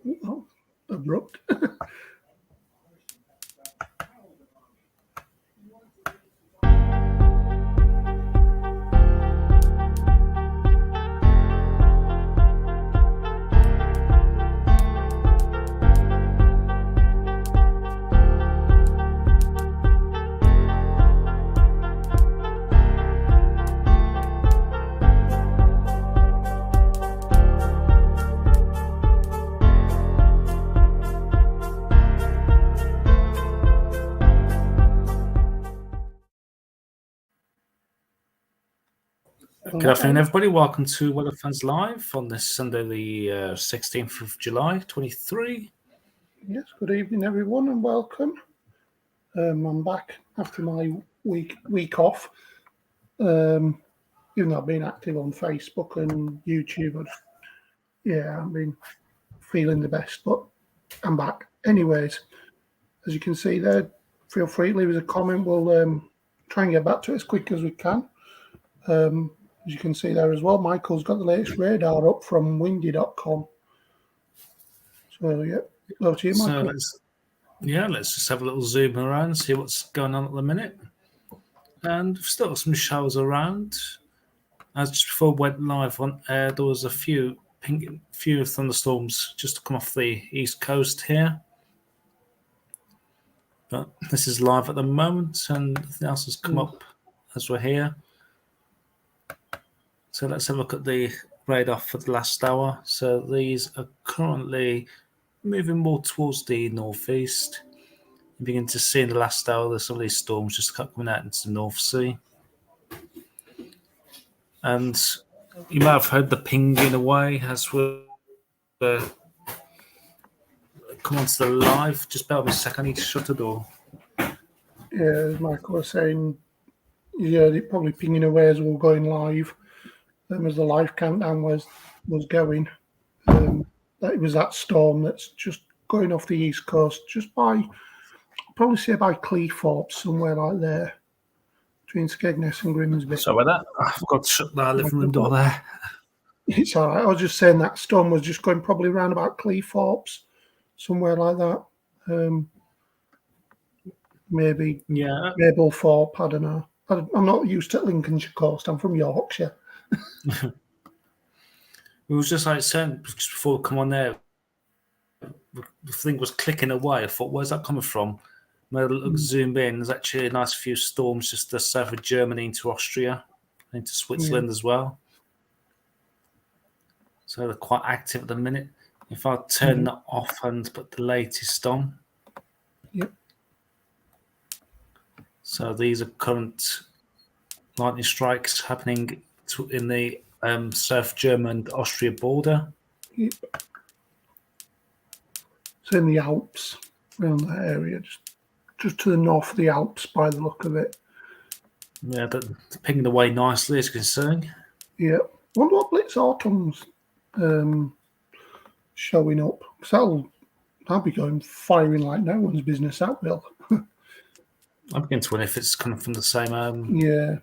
Oh, abrupt. Good afternoon, everybody. Welcome to Weather Fans Live on this Sunday, the 16th of July, 23. Yes, good evening, everyone, and welcome. I'm back after my week off. Even though I've been active on Facebook and YouTube, I've been feeling the best, but I'm back. Anyways, as you can see there, feel free to leave us a comment. We'll try and get back to it as quick as we can. As you can see there as well, Michael's got the latest radar up from windy.com. So, yeah, over to you, Michael. So let's just have a little zoom around, see what's going on at the minute. And we've still got some showers around. As just before we went live on air, there was a few thunderstorms just to come off the east coast here. But this is live at the moment, and nothing else has come up as we're here. So let's have a look at the radar for the last hour. So these are currently moving more towards the northeast. You begin to see in the last hour there's some of these storms just coming out into the North Sea. And you might have heard the pinging away as we come onto the live. Just bear with me a second, I need to shut the door. Yeah, as Michael was saying, they're probably pinging away as we were going live. As the live countdown was going, that was that storm that's just going off the east coast, just by, probably say by Cleethorpes, somewhere like there, between Skegness and Grimsby. Sorry about that. I forgot to shut the living room door there. It's all right. I was just saying that storm was just going probably around about Cleethorpes, somewhere like that. Maybe Mablethorpe, I don't know. I'm not used to Lincolnshire coast. I'm from Yorkshire. It was just like saying just before we come on there, the thing was clicking away. I thought, where's that coming from? When I look, zoom in, there's actually a nice few storms just the south of Germany into Austria, into Switzerland as well. So they're quite active at the minute. If I turn that off and put the latest on. Yep. So these are current lightning strikes happening in the South German Austria border. Yep. It's in the Alps, around that area, just to the north of the Alps by the look of it. Yeah, they're pinging away nicely, as you can see. Yeah. Wonder what Blitz Autumn's showing up. Because that'll be going firing like no one's business, that will. I begin to wonder if it's coming from the same. Yeah.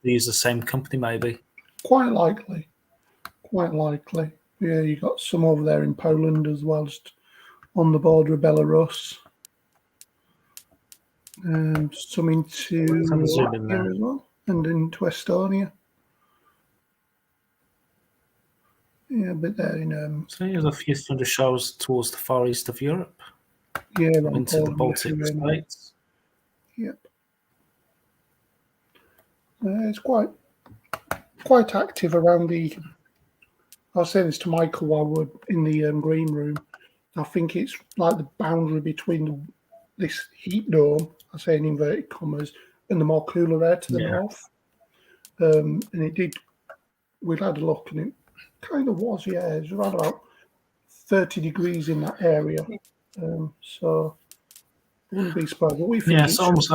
They use the same company, maybe. Quite likely. Yeah, you got some over there in Poland as well, just on the border of Belarus. Some into Latvia as well, and into Estonia. Yeah, a bit there in. So there's a few thunder showers towards the far east of Europe. Yeah, into the Baltic states. Yep. It's quite active around the. I was saying this to Michael while we're in the green room. I think it's like the boundary between this heat dome, I say in inverted commas, and the more cooler air to the north. And it did. We had a look, and it kind of was. Yeah, it was around about 30 degrees in that area. So I wouldn't be surprised. But we think it's almost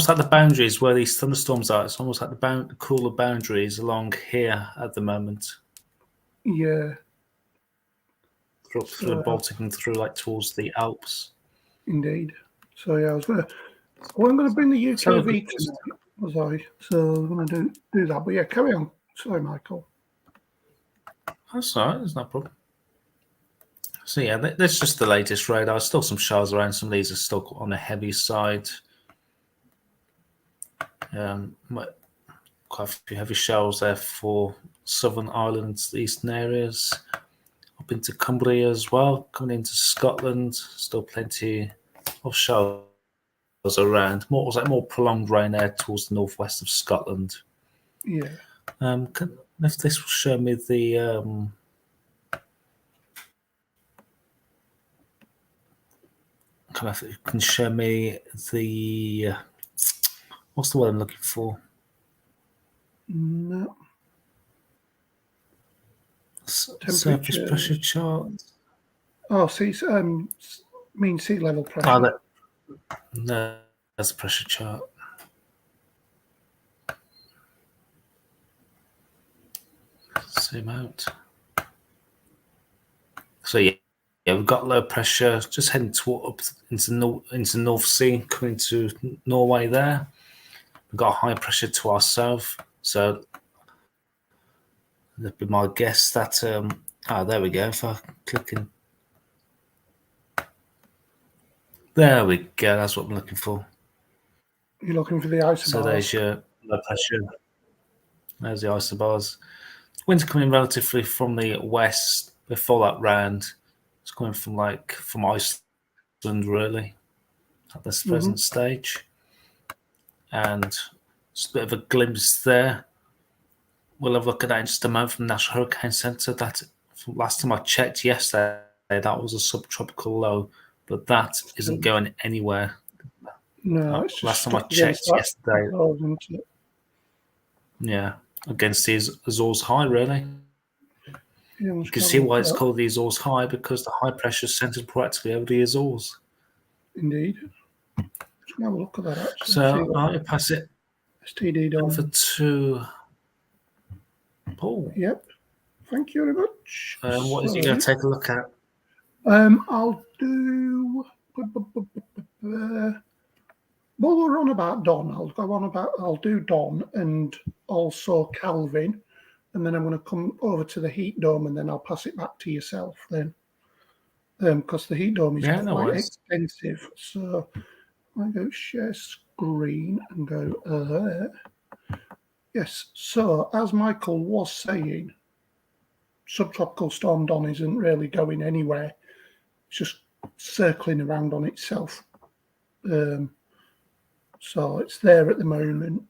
like the boundaries where these thunderstorms are. It's almost like the cooler boundaries along here at the moment. Yeah. Through the Baltic and through like towards the Alps. Indeed. So yeah, I'm going to bring the UKV tonight, was I? So I'm going to do that. But yeah, carry on. Sorry, Michael. That's all right. There's no problem. So yeah, that's just the latest radar. Still some shells around. Some of these are still on the heavy side. Quite a few heavy shells there for Southern Ireland's eastern areas. Up into Cumbria as well, coming into Scotland. Still plenty of shells around. More prolonged rain there towards the northwest of Scotland. Yeah. If this will show me the can show me the what's the word I'm looking for? No. Surface pressure chart. Oh, mean sea level pressure. Oh, no, that's a pressure chart. Zoom out. So yeah, we've got low pressure just heading up into North Sea, coming to Norway there. We've got high pressure to our south, so that'd be my guess that there we go. If I click in, there we go. That's what I'm looking for. You're looking for the isobars. So there's your low pressure. There's the isobars. Wind's coming relatively from the west. Before that round, it's coming from Iceland really at this present stage, and just a bit of a glimpse there. We'll have a look at that in just a moment from the National Hurricane Centre. That last time I checked yesterday, that was a subtropical low, but that isn't going anywhere. No, it's just last time I checked yesterday. Yeah, against the Azores High, really. You can see why it's called the Azores High, because the high pressure is centred practically over the Azores. Indeed. Just have a look at that, actually. So I'll pass it STD over to Paul. Yep. Thank you very much. What is he going to take a look at? I'll do... While we're on about Don, I'll do Don and also Calvin, and then I'm going to come over to the heat dome, and then I'll pass it back to yourself then, because the heat dome is quite extensive. So I go share screen and go there. Yes. So as Michael was saying, subtropical storm Don isn't really going anywhere. It's just circling around on itself. So it's there at the moment.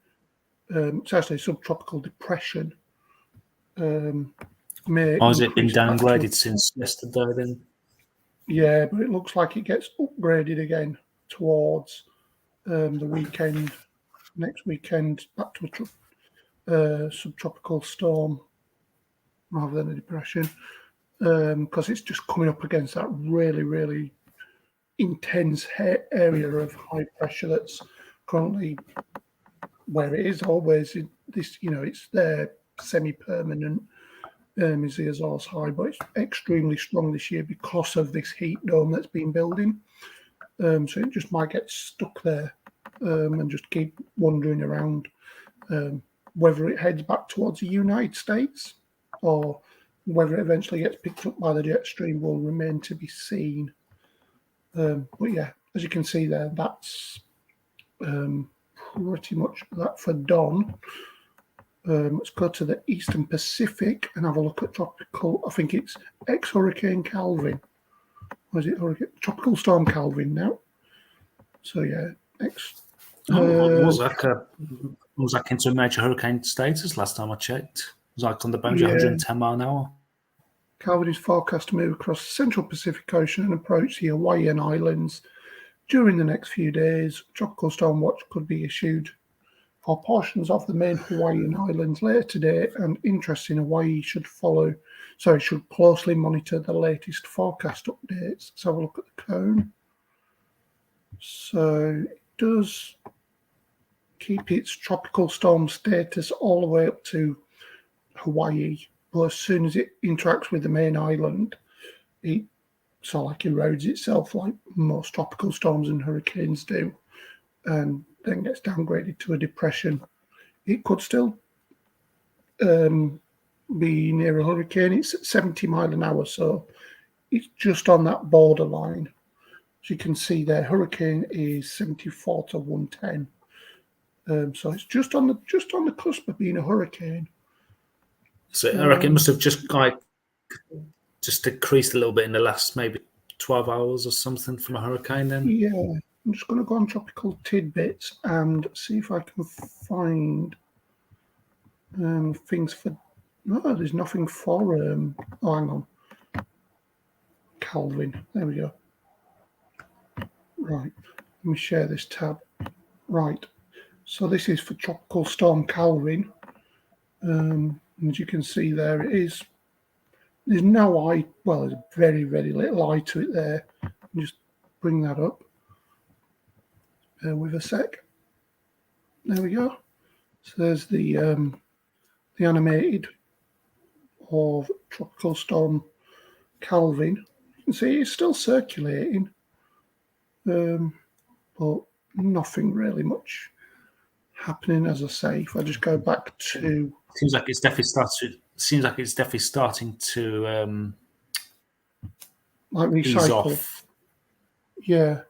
It's actually a subtropical depression. Has it been downgraded since yesterday then? Yeah, but it looks like it gets upgraded again towards the weekend, next weekend, back to a subtropical storm rather than a depression, because it's just coming up against that really, really intense area of high pressure that's currently where it is always. It's there semi-permanent, is the Azores High, but it's extremely strong this year because of this heat dome that's been building. So it just might get stuck there and just keep wandering around. Whether it heads back towards the United States or whether it eventually gets picked up by the jet stream will remain to be seen. But yeah, as you can see there, that's pretty much that for Don. Let's go to the Eastern Pacific and have a look at tropical. I think it's ex-Hurricane Calvin. Or is it Tropical Storm Calvin now? So yeah, was that into a major hurricane status last time I checked? It was like on the boundary 110 mile an hour. Calvin is forecast to move across the Central Pacific Ocean and approach the Hawaiian Islands during the next few days. Tropical Storm Watch could be issued for portions of the main Hawaiian Islands later today, and interest in Hawaii should closely monitor the latest forecast updates. Let's have a look at the cone. So it does keep its tropical storm status all the way up to Hawaii, but as soon as it interacts with the main island, it sort of like erodes itself like most tropical storms and hurricanes do, and then gets downgraded to a depression. It could still be near a hurricane. It's at 70 miles an hour, so it's just on that borderline. As you can see there, hurricane is 74 to 110. So it's just on the cusp of being a hurricane. So I reckon it must have just decreased a little bit in the last maybe 12 hours or something from a hurricane then. Yeah, I'm just going to go on Tropical Tidbits and see if I can find things for. No, there's nothing for. Oh, hang on. Calvin. There we go. Right. Let me share this tab. Right. So this is for Tropical Storm Calvin. As you can see there, it is. There's no eye. Well, there's very, very little eye to it there. Just bring that up. With a sec. There we go. So there's the animated of Tropical Storm Calvin. You can see it's still circulating, but nothing really much happening. As I say, if I just go back to, seems like it's definitely starting to like ease recycle. off. Yeah.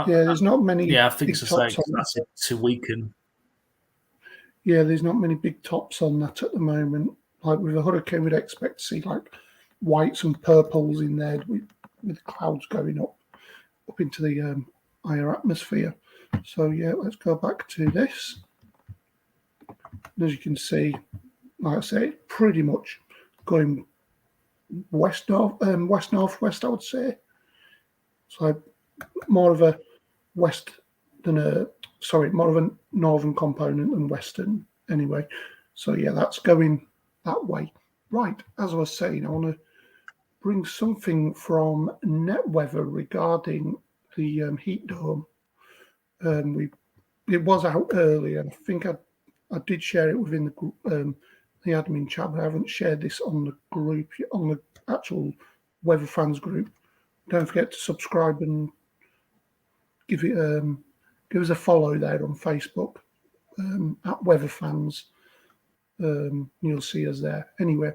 Yeah, there's not many. Yeah, I think big it's tops starting to weaken. Yeah, there's not many big tops on that at the moment. Like with a hurricane, we'd expect to see like whites and purples in there with clouds going up into the higher atmosphere. So yeah, let's go back to this. As you can see, like I say, pretty much going west northwest, I would say. So more of a west than more of a northern component than western anyway. So yeah, that's going that way. Right, as I was saying, I want to bring something from NetWeather regarding the heat dome. It was out earlier, and I think I did share it within the admin chat, but I haven't shared this on the group, on the actual Weather Fans group. Don't forget to subscribe and give us a follow there on Facebook at Weather Fans. You'll see us there. Anyway,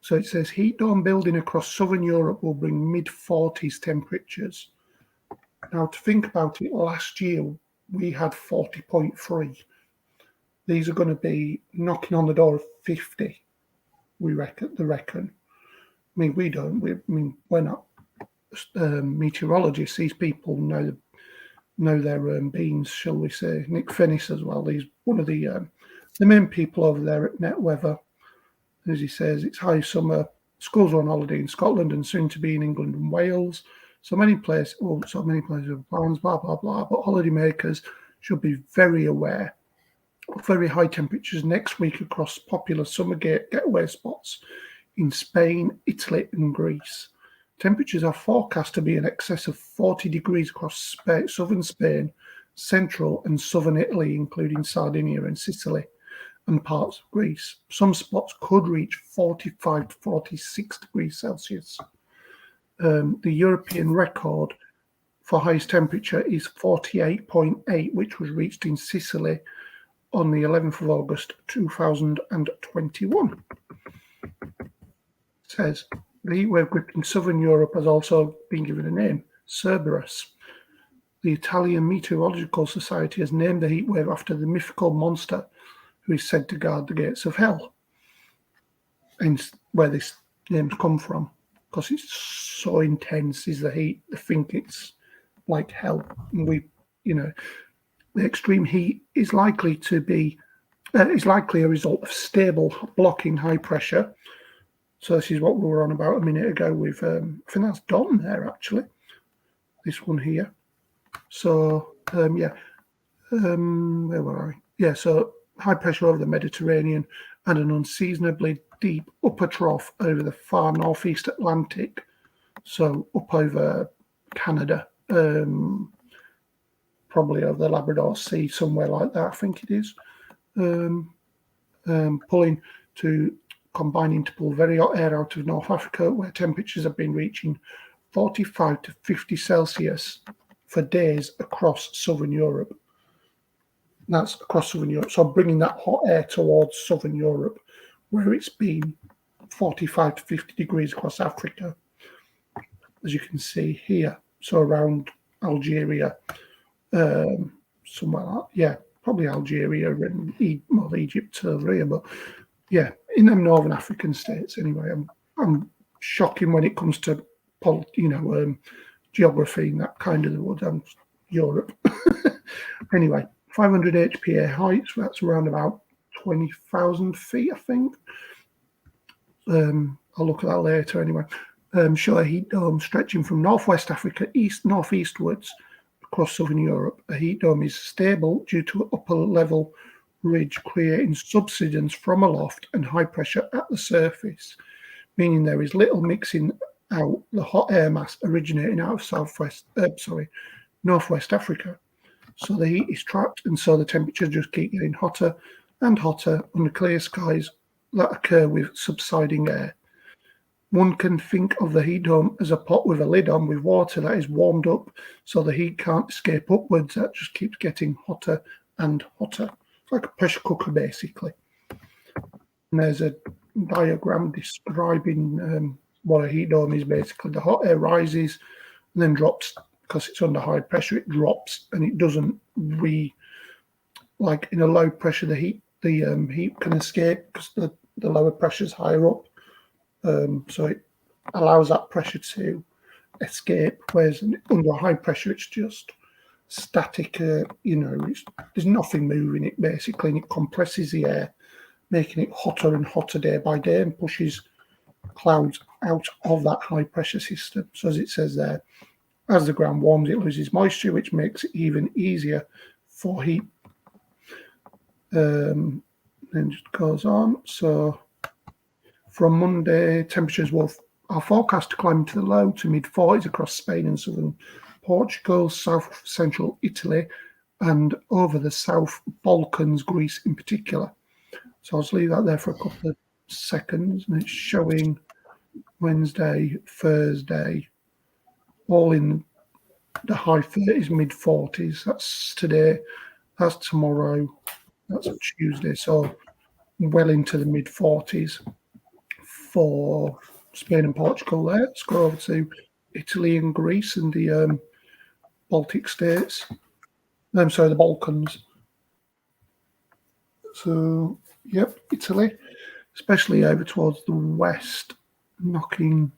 so it says heat dome building across southern Europe will bring mid-40s temperatures. Now, to think about it, last year we had 40.3. These are going to be knocking on the door of 50. We reckon. I mean, we don't. We're not meteorologists. These people know their beans, shall we say. Nick Finnis as well. He's one of the main people over there at NetWeather. As he says, it's high summer. Schools are on holiday in Scotland and soon to be in England and Wales. So many places have plans, blah, blah, blah. But holidaymakers should be very aware of very high temperatures next week across popular summer getaway spots in Spain, Italy, and Greece. Temperatures are forecast to be in excess of 40 degrees across southern Spain, central and southern Italy, including Sardinia and Sicily, and parts of Greece. Some spots could reach 45 to 46 degrees Celsius. The European record for highest temperature is 48.8, which was reached in Sicily on the 11th of August 2021. It says the heatwave gripping southern Europe has also been given a name, Cerberus. The Italian Meteorological Society has named the heatwave after the mythical monster who is said to guard the gates of hell. And where this name's come from, because it's so intense is the heat. They think it's like hell. And the extreme heat is likely a result of stable blocking high pressure. So this is what we were on about a minute ago with, I think that's Don there actually, this one here. So, where were I? Yeah, so high pressure over the Mediterranean and an unseasonably deep upper trough over the far northeast Atlantic. So up over Canada, probably over the Labrador Sea, somewhere like that, I think it is. Combining to pull very hot air out of North Africa, where temperatures have been reaching 45 to 50 Celsius for days across southern Europe. That's across southern Europe. So bringing that hot air towards southern Europe, where it's been 45 to 50 degrees across Africa. as you can see here. So around Algeria, somewhere like, yeah, probably Algeria and Egypt over here. But yeah, in them northern African states anyway. I'm shocking when it comes to geography and that kind of the wood. Europe. Anyway, 500 HPA height, so that's around about 20,000 feet, I think. I'll look at that later anyway. Show a heat dome stretching from northwest Africa northeastwards across southern Europe. A heat dome is stable due to an upper level ridge creating subsidence from aloft and high pressure at the surface, meaning there is little mixing out the hot air mass originating out of northwest Africa. So the heat is trapped, and so the temperatures just keep getting hotter and hotter under clear skies that occur with subsiding air. One can think of the heat dome as a pot with a lid on with water that is warmed up so the heat can't escape upwards. That just keeps getting hotter and hotter. It's like a pressure cooker, basically. And there's a diagram describing what a heat dome is basically. The hot air rises and then drops because it's under high pressure. It drops and it doesn't like in a low pressure. The heat can escape because the lower pressure is higher up. So it allows that pressure to escape. Whereas under high pressure, it's just static. There's nothing moving it basically, and it compresses the air, making it hotter and hotter day by day, and pushes clouds out of that high pressure system. So as it says there, as the ground warms, it loses moisture, which makes it even easier for heat. Then just goes on. So from Monday, temperatures are forecast to climb to the low to mid 40s across Spain and southern Portugal, south central Italy, and over the South Balkans, Greece in particular. So I'll just leave that there for a couple of seconds, and it's showing Wednesday, Thursday, all in the high 30s, mid 40s. That's today, that's tomorrow, that's Tuesday. So well into the mid 40s for Spain and Portugal there. Let's go over to Italy and Greece and the Baltic states. I'm sorry, the Balkans. So, yep, Italy, especially over towards the west, knocking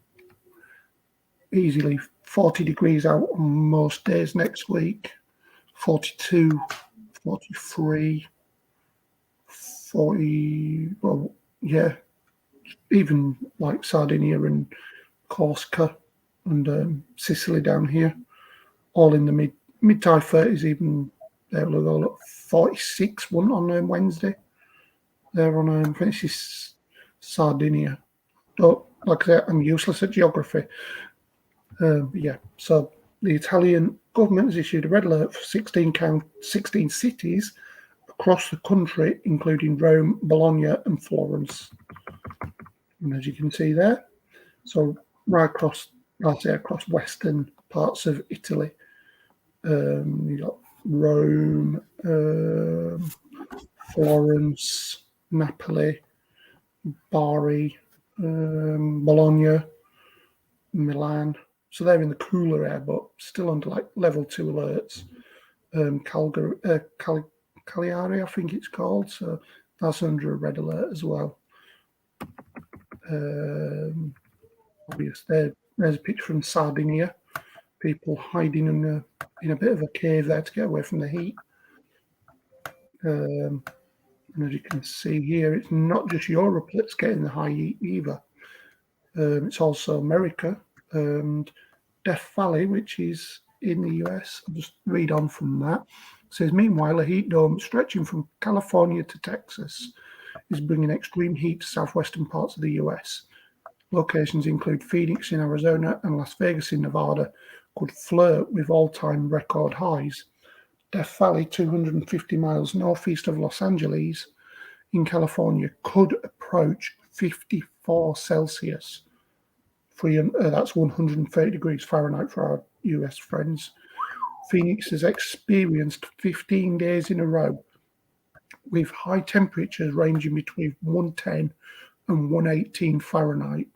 easily 40 degrees out on most days next week, 42, 43, 40, well, yeah, even like Sardinia and Corsica and Sicily down here, all in the mid to high 30s, even they'll go at 46 one on Wednesday. They're on, I think it's Sardinia. Don't, like I said, I'm useless at geography. Yeah, so the Italian government has issued a red alert for 16 cities across the country, including Rome, Bologna, and Florence. And as you can see there, so right across, across western parts of Italy, you got Rome, Florence, Napoli, Bari, Bologna, Milan. So they're in the cooler air, but still under like level 2 alerts. Cagliari, I think it's called. So that's under a red alert as well. Obviously, there's a picture from Sardinia. People hiding in a bit of a cave there to get away from the heat. And as you can see here, it's not just Europe that's getting the high heat either. It's also America and Death Valley, which is in the US. I'll just read on from that. It says, meanwhile, a heat dome stretching from California to Texas is bringing extreme heat to southwestern parts of the US. Locations include Phoenix in Arizona and Las Vegas in Nevada could flirt with all-time record highs. Death Valley, 250 miles northeast of Los Angeles in California, could approach 54 Celsius. That's 130 degrees Fahrenheit for our US friends. Phoenix has experienced 15 days in a row with high temperatures ranging between 110 and 118 Fahrenheit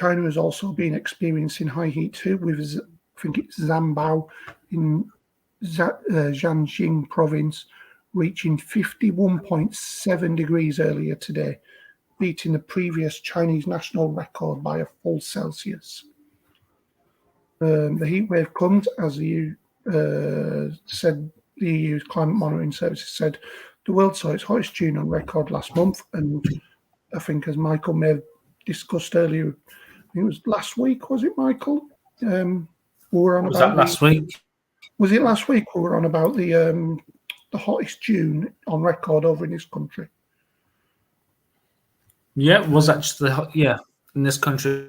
China has also been experiencing high heat too, with I think it's Zhambao in Jiangxing province reaching 51.7 degrees earlier today, beating the previous Chinese national record by a full Celsius. The heat wave comes, as you said, the EU's climate monitoring services said the world saw its hottest June on record last month, and I think, as Michael may have discussed earlier, I think it was last week, was it, Michael? We were on Was about that last week? Was it last week we were on about the hottest June on record over in this country? Yeah, it was actually in this country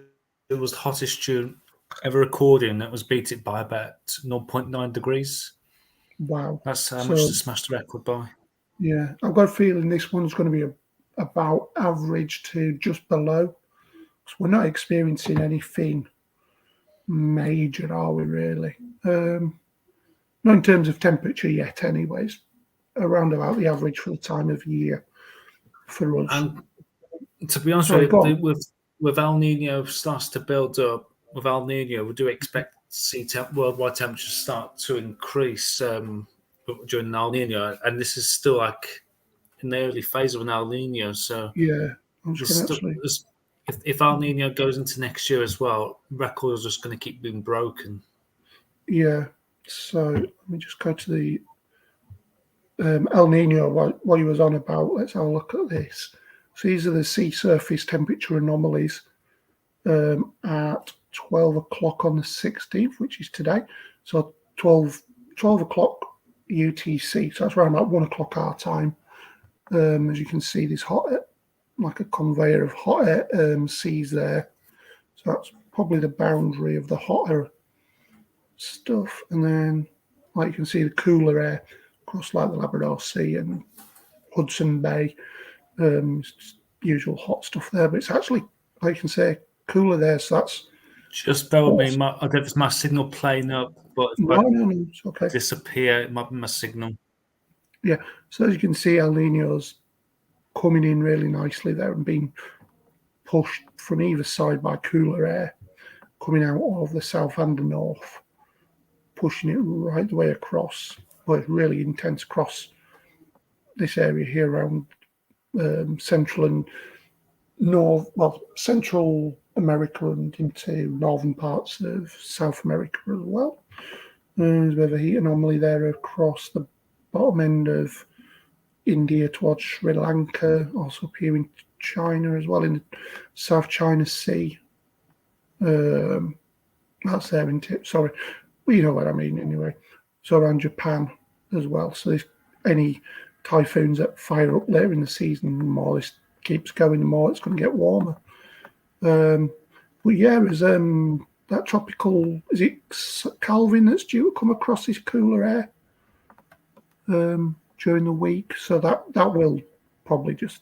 it was the hottest June ever recorded, and it was beat it by about 0.9 degrees. Wow. That's how much to smash the record by. Yeah, I've got a feeling this one's going to be about average to just below. So we're not experiencing anything major, are we really? Not in terms of temperature yet, anyways. Around about the average for the time of year for us. And to be honest with El Nino starts to build up, with El Nino, we do expect to see worldwide temperatures start to increase during El Nino, and this is still like in the early phase of an El Nino. So yeah, I'm just going to if El Nino goes into next year as well, records are just going to keep being broken. Yeah. So let me just go to the El Nino, what he was on about. Let's have a look at this. So these are the sea surface temperature anomalies at 12 o'clock on the 16th, which is today. So 12 o'clock UTC. So that's around about 1 o'clock our time. As you can see, there's hot air, like a conveyor of hot air seas there. So that's probably the boundary of the hotter stuff. And then, like you can see, the cooler air across like the Labrador Sea and Hudson Bay. Usual hot stuff there, but it's actually, like you can say, cooler there. So that's just bear with me. I don't know if it's my signal playing up, but no, it's okay. Disappear. It might be my signal. Yeah. So as you can see, El Nino's coming in really nicely there and being pushed from either side by cooler air coming out of the south and the north, pushing it right the way across. But it's really intense across this area here around central and Central America and into northern parts of South America as well. There's a bit of a heat anomaly there across the bottom end of India towards Sri Lanka, also up here in China as well, in the South China Sea. That's there in sorry, well, you know what I mean anyway. So around Japan as well. So there's any typhoons that fire up there in the season, the more this keeps going, the more it's going to get warmer. But yeah, there's that tropical, is it Calvin that's due to come across this cooler air during the week? So that will probably just...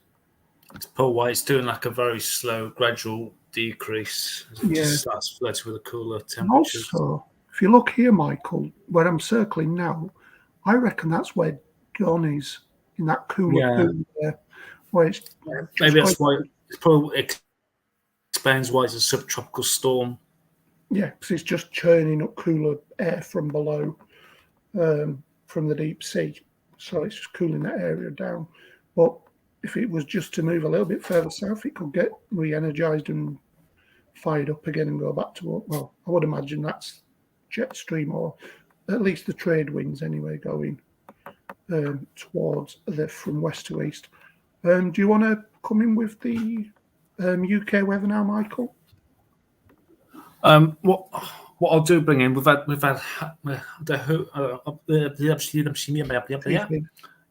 It's Paul White. It's doing like a very slow, gradual decrease. It just starts flirting with the cooler temperatures. Also, if you look here, Michael, where I'm circling now, I reckon that's where John is, in that cooler pool there. Where it's maybe that's why it probably explains why it's a subtropical storm. Yeah, because it's just churning up cooler air from below, from the deep sea. So it's just cooling that area down. But if it was just to move a little bit further south, it could get re-energized and fired up again and go back to, well, I would imagine that's jet stream, or at least the trade winds anyway, going towards from west to east. Do you want to come in with the UK weather now, Michael? What I'll do, bring in, we've had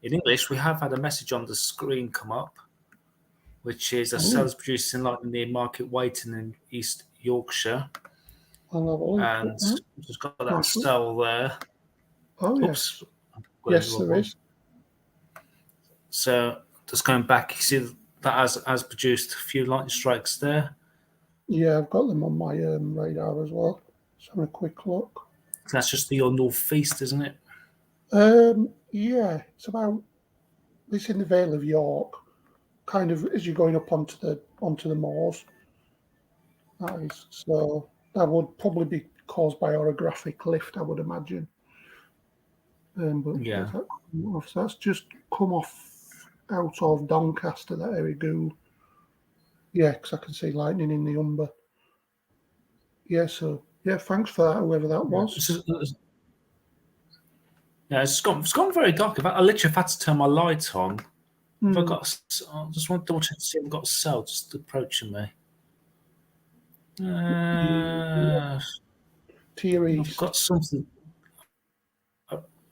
in English, we have had a message on the screen come up, which is a cell is produced in like near Market Weighton in East Yorkshire. And just got that cell there. Oh, oops. Yes, there is. So just going back, you see that has produced a few lightning strikes there. Yeah, I've got them on my radar as well. Let's have a quick look. So that's just your northeast, isn't it? Yeah, it's about, it's in the Vale of York, kind of as you're going up onto the moors. That is. So that would probably be caused by orographic lift, I would imagine. But Yeah. so that's just come off out of Doncaster, that area, Gould. Yeah, because I can see lightning in the Humber. Yeah, so yeah, thanks for that, whoever that was. Yeah, it's gone very dark. I literally have had to turn my light on. Have I got? I just want to double check to see if I've got a cell just approaching me. To your I've east. got something.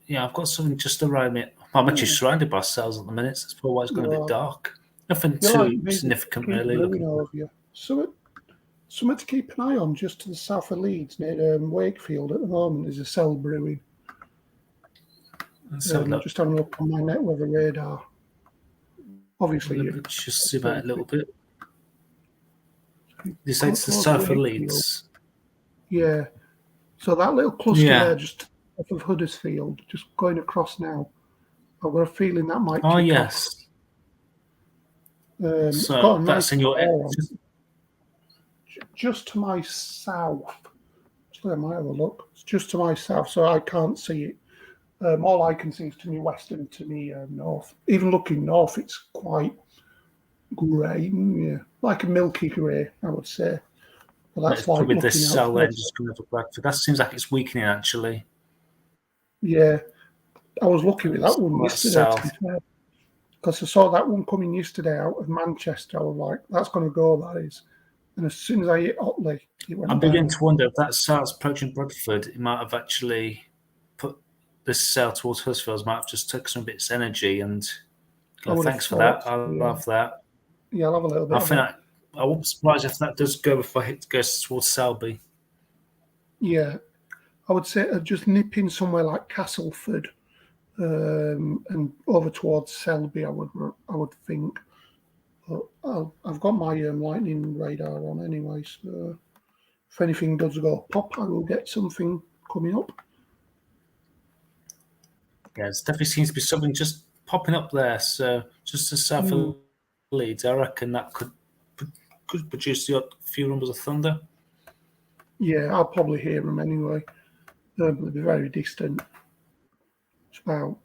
Yeah, I've got something just around me. I'm actually surrounded by cells at the minute. So it's probably why it's gone a bit dark. Nothing You're like too me, significant, keep really. brewing over you. Something to keep an eye on just to the south of Leeds, near Wakefield at the moment, is a cell brewing. Let's have a look. Just having a look on my net weather radar. Obviously, Let me just zoom out a little bit. You say it's the towards south of Wakefield. Leeds. Yeah. So that little cluster there, just off of Huddersfield, just going across now. I've got a feeling that might. Oh yes. It's So got a that's nice in your core on. Just to my south. Actually, I might have a look. It's just to my south, so I can't see it. All I can see is to me west and to me north. Even looking north, it's quite grey, yeah, like a milky grey, I would say. But that's like probably looking this out cell there towards- just coming up Bradford. That seems like it's weakening actually. Yeah, I was lucky with that one yesterday, to be South. fair, because I saw that one coming yesterday out of Manchester. I was like, that's going to go, that is. And as soon as I hit Otley, it went I'm down. beginning to wonder if that cell's approaching Bradford, it might have actually put this cell towards Huddersfield, might have just took some of its energy and thanks for that. I love that. Yeah, I'll have a little bit I of think that. I won't be surprised if that does go before it goes towards Selby. Yeah, I would say just nip in somewhere like Castleford and over towards Selby, I would think. But I've got my lightning radar on anyway, so if anything does go pop, I will get something coming up. Yeah, it definitely seems to be something just popping up there. So just to south of Leeds, I reckon that could produce the few rumbles of thunder. Yeah, I'll probably hear them anyway. They'll be very distant. It's about.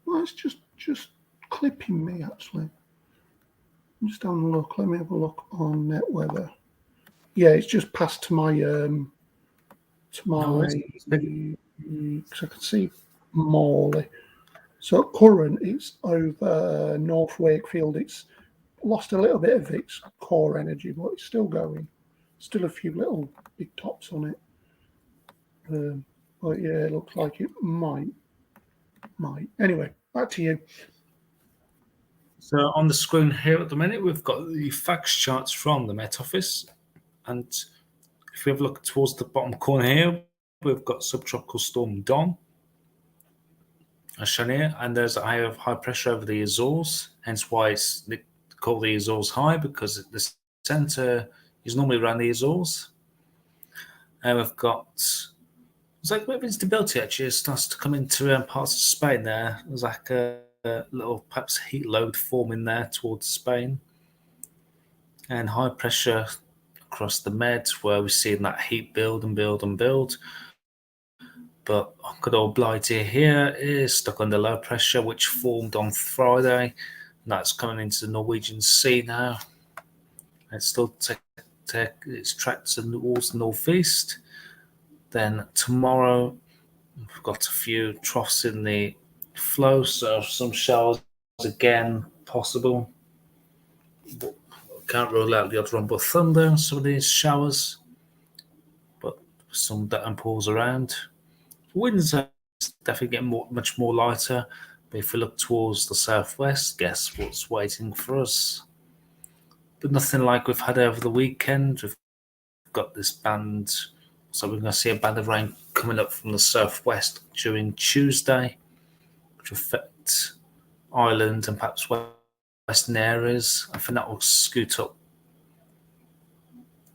Well, it's just clipping me actually. I'm just having a look. Let me have a look on net weather. Yeah, it's just passed to my because I can see Morley. So at current, it's over North Wakefield. It's lost a little bit of its core energy, but it's still going. Still a few little big tops on it. But yeah, it looks like it might. Anyway, back to you. So on the screen here at the minute, we've got the facts charts from the Met Office. And if we have a look towards the bottom corner here, we've got subtropical storm Don, as shown here, and there's a high pressure over the Azores, hence why it's called the Azores high, because the centre is normally around the Azores. And we've got, it's like a bit of instability actually. It starts to come into parts of Spain there. There's like a little perhaps heat load forming there towards Spain. And high pressure across the Med, where we're seeing that heat build and build and build. But good old Blighty here is stuck under low pressure, which formed on Friday. And that's coming into the Norwegian Sea now. It's still its tracks towards the northeast. Then tomorrow, we've got a few troughs in the flow, so some showers again possible. Can't rule out the odd rumble of thunder in some of these showers, but some downpours around. Winds are definitely getting much more lighter, but if we look towards the southwest, guess what's waiting for us? But nothing like we've had over the weekend. We've got this band, so we're going to see a band of rain coming up from the southwest during Tuesday, which will affect Ireland and perhaps western areas. I think that will scoot up.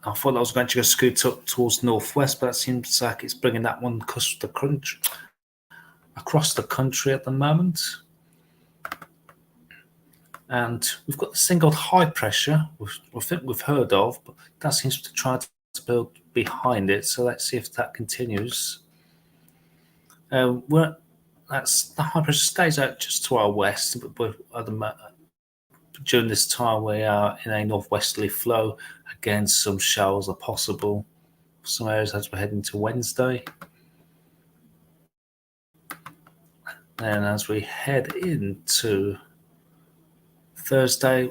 I thought that was going to scoot up towards northwest, but it seems like it's bringing that one across the country at the moment. And we've got this thing called high pressure, which I think we've heard of, but that seems to try to build behind it. So let's see if that continues. That's the high pressure stays out just to our west, but during this time we are in a northwesterly flow. Again, some showers are possible for some areas as we're heading to Wednesday. And as we head into Thursday,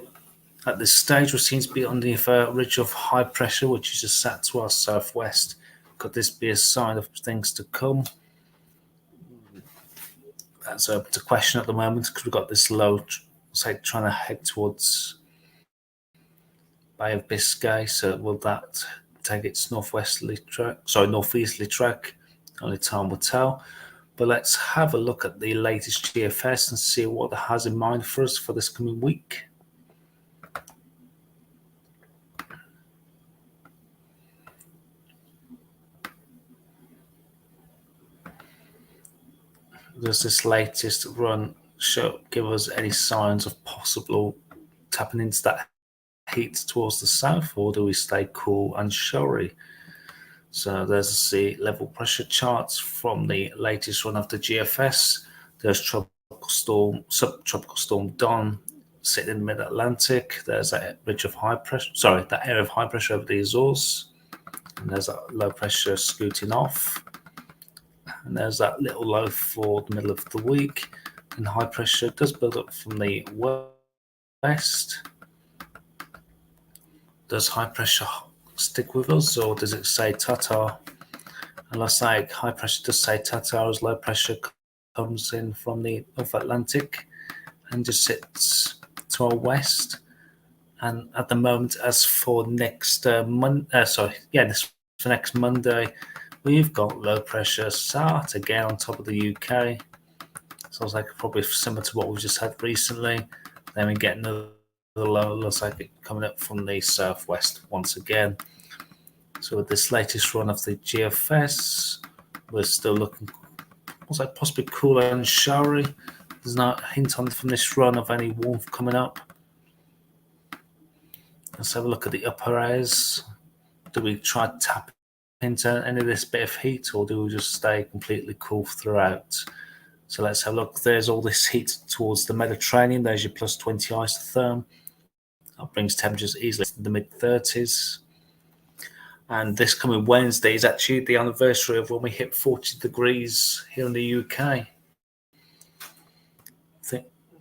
at this stage, we seem to be underneath a ridge of high pressure, which is just sat to our southwest. Could this be a sign of things to come? That's a question at the moment because we've got this low, say, trying to head towards Bay of Biscay. So will that take its northeasterly track? Only time will tell. But let's have a look at the latest GFS and see what it has in mind for us for this coming week. Does this latest run give us any signs of possible tapping into that heat towards the south, or do we stay cool and showery? So there's the sea level pressure charts from the latest run of the GFS. There's subtropical storm Don sitting in the mid-Atlantic. There's that ridge of high pressure, that area of high pressure over the Azores. And there's that low pressure scooting off. And there's that little low for the middle of the week. And high pressure does build up from the west. Does high pressure stick with us, or does it say ta-ta? And looks like high pressure does say ta-ta as low pressure comes in from the North Atlantic and just sits to our west. And at the moment, as for next next Monday, we've got low pressure sat again on top of the UK. So it's like probably similar to what we've just had recently. Then we get another low, looks like it coming up from the southwest once again. So with this latest run of the GFS, we're still looking possibly cooler and showery. There's no hint on from this run of any warmth coming up. Let's have a look at the upper areas. Do we try to tap into any of this bit of heat, or do we just stay completely cool throughout? So let's have a look. There's all this heat towards the Mediterranean. There's your plus 20 isotherm. That brings temperatures easily to the mid-30s. And this coming Wednesday is actually the anniversary of when we hit 40 degrees here in the UK.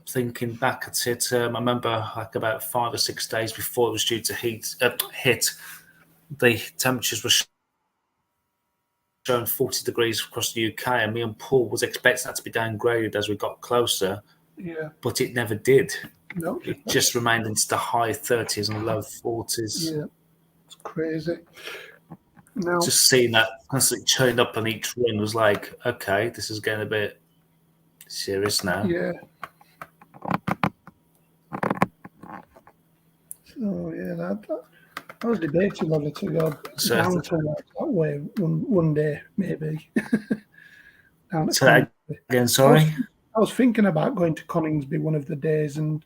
Thinking back at it, I remember like about 5 or 6 days before it was due to hit, the temperatures were showing 40 degrees across the UK, and me and Paul was expecting that to be downgraded as we got closer. Yeah. But it never did. No. It just remained into the high 30s and low 40s. Yeah. It's crazy. Now, just seeing that constantly churning up on each run was like, okay, this is getting a bit serious now. Yeah. So yeah, I was debating whether to go down to that way one day, maybe. Say that again, sorry. I was thinking about going to Coningsby one of the days and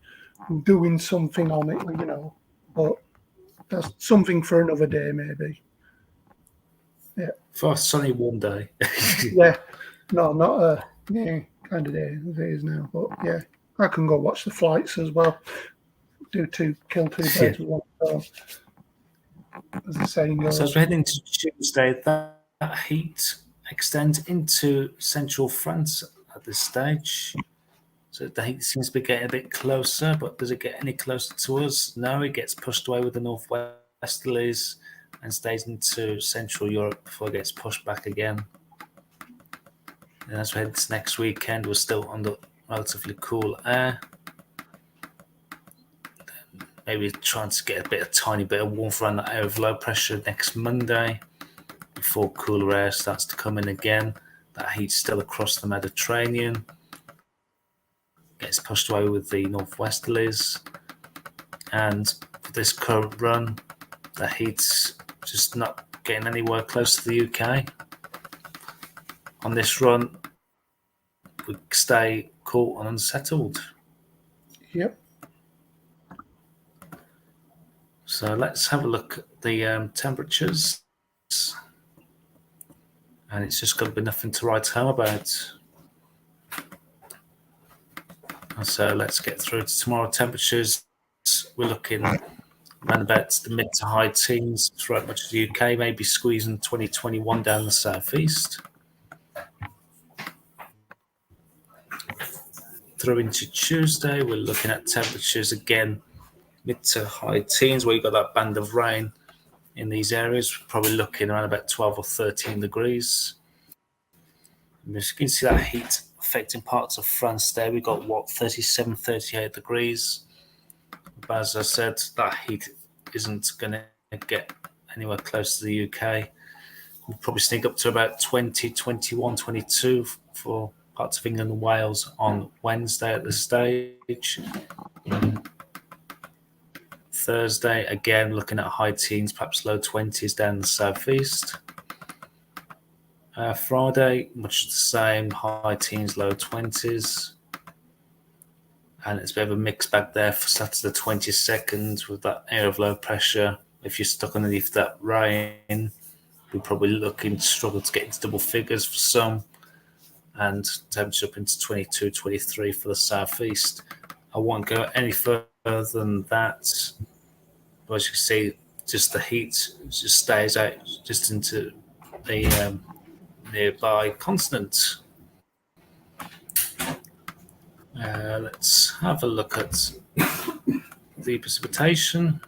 doing something on it, but that's something for another day, maybe. Yeah. For a sunny warm day. Yeah. No, not a kind of day as it is now. But yeah, I can go watch the flights as well. Kill two birds with one stone. As the saying goes. So as we're heading to Tuesday, that heat extends into central France at this stage. So the heat seems to be getting a bit closer, but does it get any closer to us? No, it gets pushed away with the northwesterlies and stays into Central Europe before it gets pushed back again. And as we head to next weekend, we're still under relatively cool air. Maybe trying to get a tiny bit of warmth around that area of low pressure next Monday before cooler air starts to come in again. That heat's still across the Mediterranean. Gets pushed away with the northwesterlies. And for this current run, the heat's just not getting anywhere close to the UK. On this run, we stay cool and unsettled. Yep. So let's have a look at the temperatures. And it's just going to be nothing to write home about. And so let's get through to tomorrow. Temperatures, we're looking around about the mid to high teens throughout much of the UK, maybe squeezing 2021 down the southeast. Through into Tuesday, we're looking at temperatures again, mid to high teens, where you've got that band of rain in these areas. We're probably looking around about 12 or 13 degrees. You can see that heat affecting parts of France there. We've got, 37, 38 degrees. But as I said, that heat isn't going to get anywhere close to the UK. We'll probably sneak up to about 20, 21, 22 for parts of England and Wales on Wednesday at this stage. Thursday, again, looking at high teens, perhaps low 20s down the southeast. Friday, much the same, high teens, low 20s. And it's a bit of a mix back there for Saturday the 22nd with that area of low pressure. If you're stuck underneath that rain, we're probably looking to struggle to get into double figures for some, and temperature up into 22, 23 for the southeast. I won't go any further than that. But as you can see, just the heat just stays out just into the nearby continent. Let's have a look at the precipitation.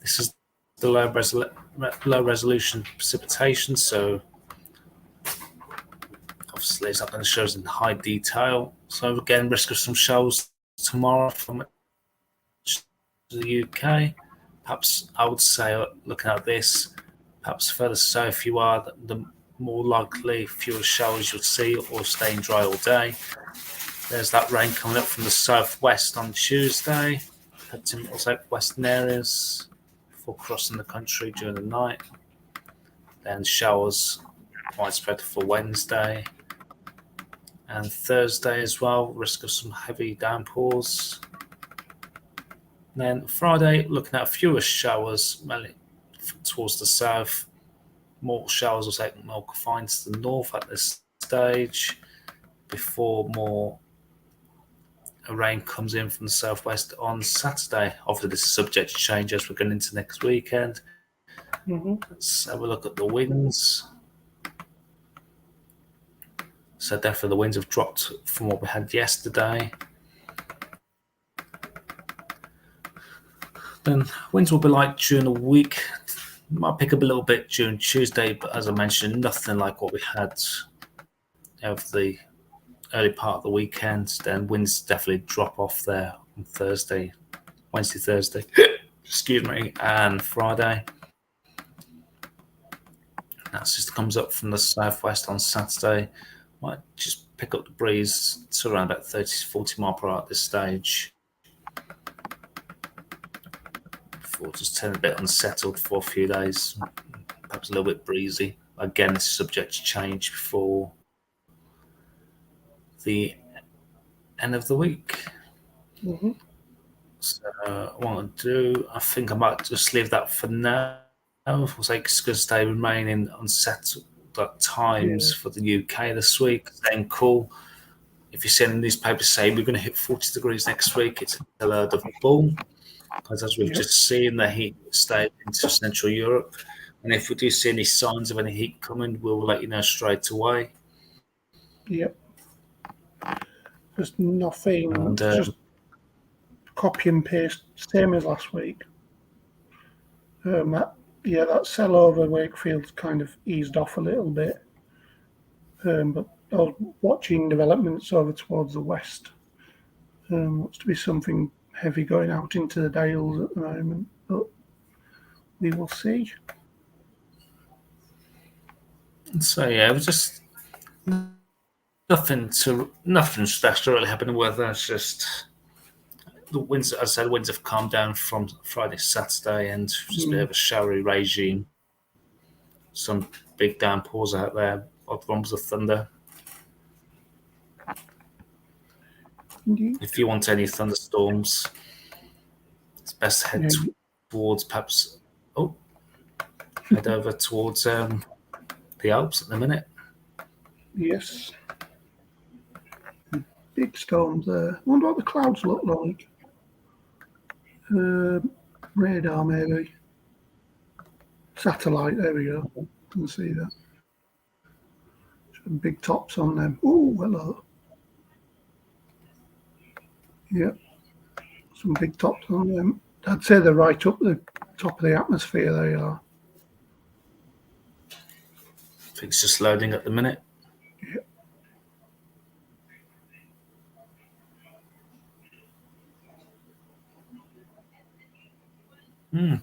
This is the low resolution precipitation, so obviously it's not going to show us in high detail. So again, risk of some showers tomorrow from the UK. Perhaps I would say, looking at this, perhaps further south you are, the more likely fewer showers you'll see, or staying dry all day. There's that rain coming up from the southwest on Tuesday, hitting also western areas before crossing the country during the night. Then showers widespread for Wednesday and Thursday as well, risk of some heavy downpours. And then Friday, looking at fewer showers, mainly towards the south. More showers will take more confined to the north at this stage, before more rain comes in from the southwest on Saturday. Obviously, this is subject to change as we're going into next weekend. Let's have a look at the winds. So definitely the winds have dropped from what we had yesterday. Then winds will be light during the week. Might pick up a little bit during Tuesday, but as I mentioned, nothing like what we had over the early part of the weekend. Then winds definitely drop off there on Wednesday, Thursday, excuse me, and Friday. That just comes up from the southwest on Saturday. Might just pick up the breeze to around about 30 to 40 mile per hour at this stage. Before just turn a bit unsettled for a few days, perhaps a little bit breezy. Again, this is subject to change before the end of the week. So what I'll do, I think I might just leave that for now. We'll say it's going to stay remaining unsettled at times for the UK this week. Then cool. If you see any newspapers say we're going to hit 40 degrees next week, it's a load of bull. Because as we've just seen, the heat stayed into Central Europe. And if we do see any signs of any heat coming, we'll let you know straight away. Yep. There's nothing, and, just copy and paste, same as last week. That sell over Wakefield's kind of eased off a little bit. But I was watching developments over towards the west. Looks to be something heavy going out into the Dales at the moment, but we will see. So yeah, it was just nothing special really happening with it. It's just the winds, as I said, winds have calmed down from Friday to Saturday, and just a bit of a showery regime. Some big downpours out there, odd rumbles of thunder. If you want any thunderstorms, It's best to head Yeah. towards perhaps. Oh, head over towards the Alps at the minute. Yes. Big storms there. Wonder what the clouds look like. Radar maybe. Satellite, there we go. Can see that. Some big tops on them. Oh, hello. Yep. Some big tops on them. I'd say they're right up the top of the atmosphere, they are. I think it's just loading at the minute. Yep.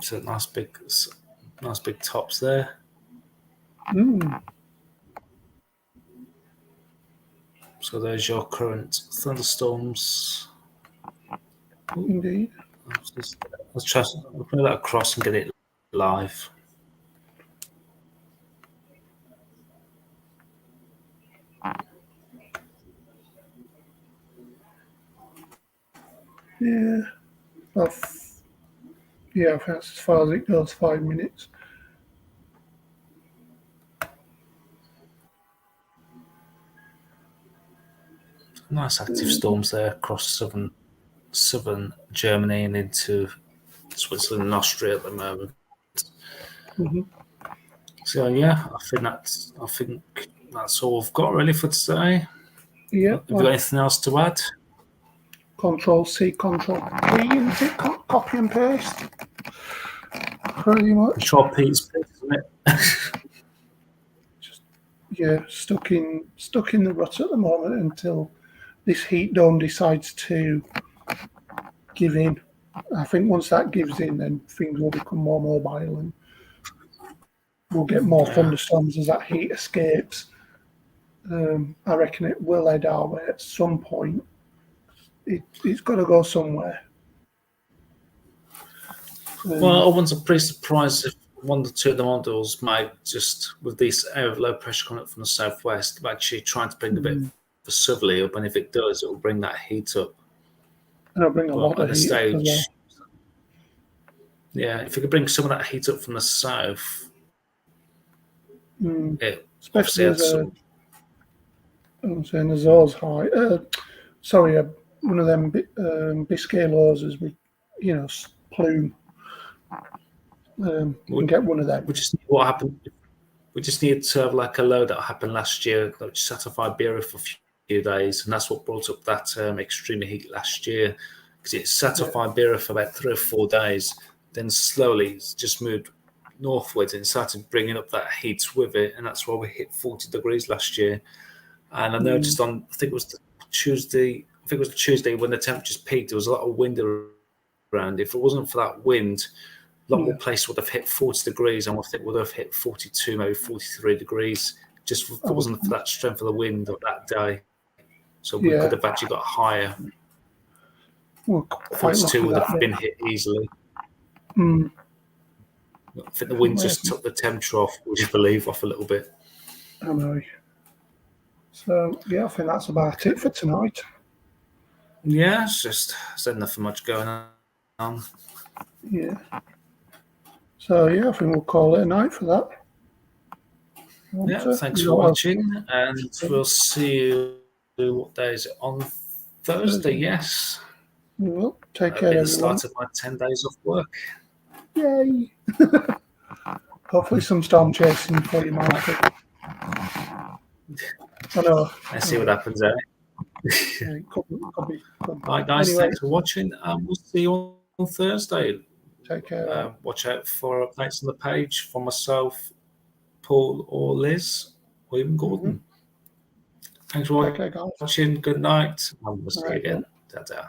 So nice big tops there. So there's your current thunderstorms. Indeed. Let's try to put that across and get it live. Yeah. Yeah, that's as far as it goes, 5 minutes. Nice active storms there across southern Germany and into Switzerland and Austria at the moment. Mm-hmm. So yeah, I think that's all we've got really for today. Yeah. Have you got anything else to add? Control-C, Control-V, isn't it? Copy and paste. Pretty much. Control-P is paste, isn't it? Yeah, stuck in the rut at the moment until this heat dome decides to give in. I think once that gives in, then things will become more mobile and we'll get more thunderstorms as that heat escapes. I reckon it will head our way at some point. It's got to go somewhere. Well, I wasn't pretty surprised if one or two of the models might just, with this area of low pressure coming up from the southwest, actually trying to bring a bit of a southerly up, and if it does, it will bring that heat up. And it'll bring a lot of heat up as well. Yeah, if you could bring some of that heat up from the south, especially as I'm saying Azores high. One of them Biscay losers with, plume. We can get one of them. We just need what happened. We just need to have like a low that happened last year that sat off Iberia for a few days, and that's what brought up that extreme heat last year, because it sat off Iberia for about 3 or 4 days, then slowly it's just moved northwards and started bringing up that heat with it, and that's why we hit 40 degrees last year. And I noticed I think it was the Tuesday when the temperatures peaked, there was a lot of wind around. If it wasn't for that wind, a lot more places would have hit 40 degrees, and I think would have hit 42, maybe 43 degrees, just if it wasn't for that strength of the wind of that day. So we could have actually got higher. 42 would have been hit easily. I think the wind just took the temperature off, would you believe, off a little bit. I know. So, yeah, I think that's about it for tonight. Yeah, there's nothing much going on. Yeah. So, yeah, I think we'll call it a night for that. Thanks for watching, and we'll see you, what day is it? On Thursday, yes. We will. Take care, everyone. The start of my 10 days off work. Yay! Hopefully some storm chasing for you, Marty. I know. Let's see what happens there. Could be. Right, guys, thanks for watching, and we'll see you on Thursday. Take care. Watch out for updates on the page from myself, Paul, or Liz, or even Gordon. Thanks for watching. Good night, and we'll see you again. Ta-ta.